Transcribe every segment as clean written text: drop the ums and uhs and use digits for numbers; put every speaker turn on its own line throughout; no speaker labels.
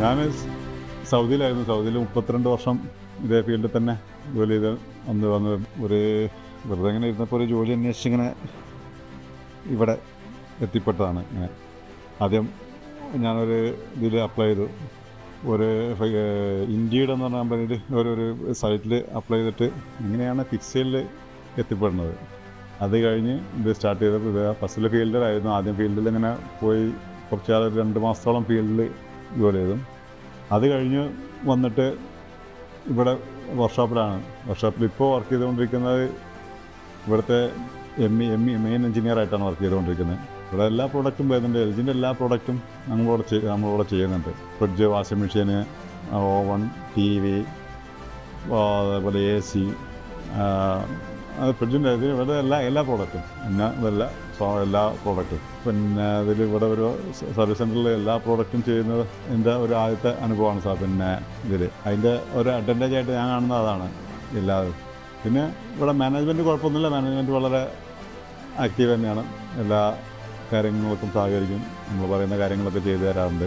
ഞാൻ സൗദിയിലായിരുന്നു. സൗദിയിൽ 32 വർഷം ഇതേ ഫീൽഡിൽ തന്നെ ജോലി ചെയ്ത് വന്ന് ഒരു വെറുതെ ഇങ്ങനെ ഇരുന്നപ്പോൾ ഒരു ജോലി അന്വേഷിച്ചിങ്ങനെ ഇവിടെ എത്തിപ്പെട്ടതാണ്. ഇങ്ങനെ ആദ്യം ഞാനൊരു ഇതിൽ അപ്ലൈ ചെയ്തു. ഒരു ഇൻഡീഡ് എന്ന് പറഞ്ഞ കമ്പനിയിൽ ഒരു സൈറ്റിൽ അപ്ലൈ ചെയ്തിട്ട് ഇങ്ങനെയാണ് പിക്സലിൽ എത്തിപ്പെടുന്നത്. അത് കഴിഞ്ഞ് ഇത് സ്റ്റാർട്ട് ചെയ്തപ്പോൾ ഇത് ഫസ്റ്റിൽ ഫീൽഡിലായിരുന്നു. ആദ്യം ഫീൽഡിൽ ഇങ്ങനെ പോയി കുറച്ച് കാലം 2 മാസത്തോളം ഫീൽഡിൽ ജോലി ചെയ്തു. അത് കഴിഞ്ഞ് വന്നിട്ട് ഇവിടെ വർക്ക്ഷോപ്പിലാണ്. വർക്ക്ഷോപ്പിൽ ഇപ്പോൾ വർക്ക് ചെയ്തുകൊണ്ടിരിക്കുന്നത് ഇവിടുത്തെ മെയിൻ എഞ്ചിനീയറായിട്ടാണ് വർക്ക് ചെയ്തുകൊണ്ടിരിക്കുന്നത്. ഇവിടെ എല്ലാ പ്രോഡക്റ്റും വരുന്നുണ്ട്. എൽ ജിൻ്റെ എല്ലാ പ്രോഡക്റ്റും നമ്മളിവിടെ ചെയ്യുന്നുണ്ട്. ഫ്രിഡ്ജ്, വാഷിംഗ് മെഷീന്, ഓവൺ, TV, അതേപോലെ AC, ഫ്രിഡ്ജിൻ്റെ ഇത് ഇവിടെ എല്ലാ പ്രോഡക്റ്റും പിന്നെ എല്ലാ പ്രോഡക്റ്റും പിന്നെ അതിൽ ഇവിടെ ഒരു സർവീസ് സെൻ്ററിൽ എല്ലാ പ്രോഡക്റ്റും ചെയ്യുന്നത് എൻ്റെ ഒരു ആദ്യത്തെ അനുഭവമാണ് സാർ. പിന്നെ അതിൻ്റെ ഒരു അഡ്വാൻറ്റേജ് ആയിട്ട് ഞാൻ കാണുന്നത് അതാണ് എല്ലാവരും. പിന്നെ ഇവിടെ മാനേജ്മെൻറ്റ് കുഴപ്പമൊന്നുമില്ല. മാനേജ്മെൻറ്റ് വളരെ ആക്റ്റീവ് തന്നെയാണ്. എല്ലാ കാര്യങ്ങൾക്കും സഹകരിക്കും. നമ്മൾ പറയുന്ന കാര്യങ്ങളൊക്കെ ചെയ്തു തരാറുണ്ട്.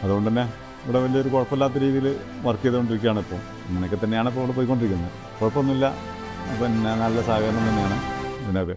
അതുകൊണ്ട് തന്നെ ഇവിടെ വലിയൊരു കുഴപ്പമില്ലാത്ത രീതിയിൽ വർക്ക് ചെയ്തുകൊണ്ടിരിക്കുകയാണ് ഇപ്പോൾ. അങ്ങനെയൊക്കെ തന്നെയാണ് ഇപ്പോൾ ഇവിടെ പോയിക്കൊണ്ടിരിക്കുന്നത്. കുഴപ്പമൊന്നുമില്ല. പിന്നെ നല്ല സഹകരണം തന്നെയാണ് ഇതിനൊക്കെ.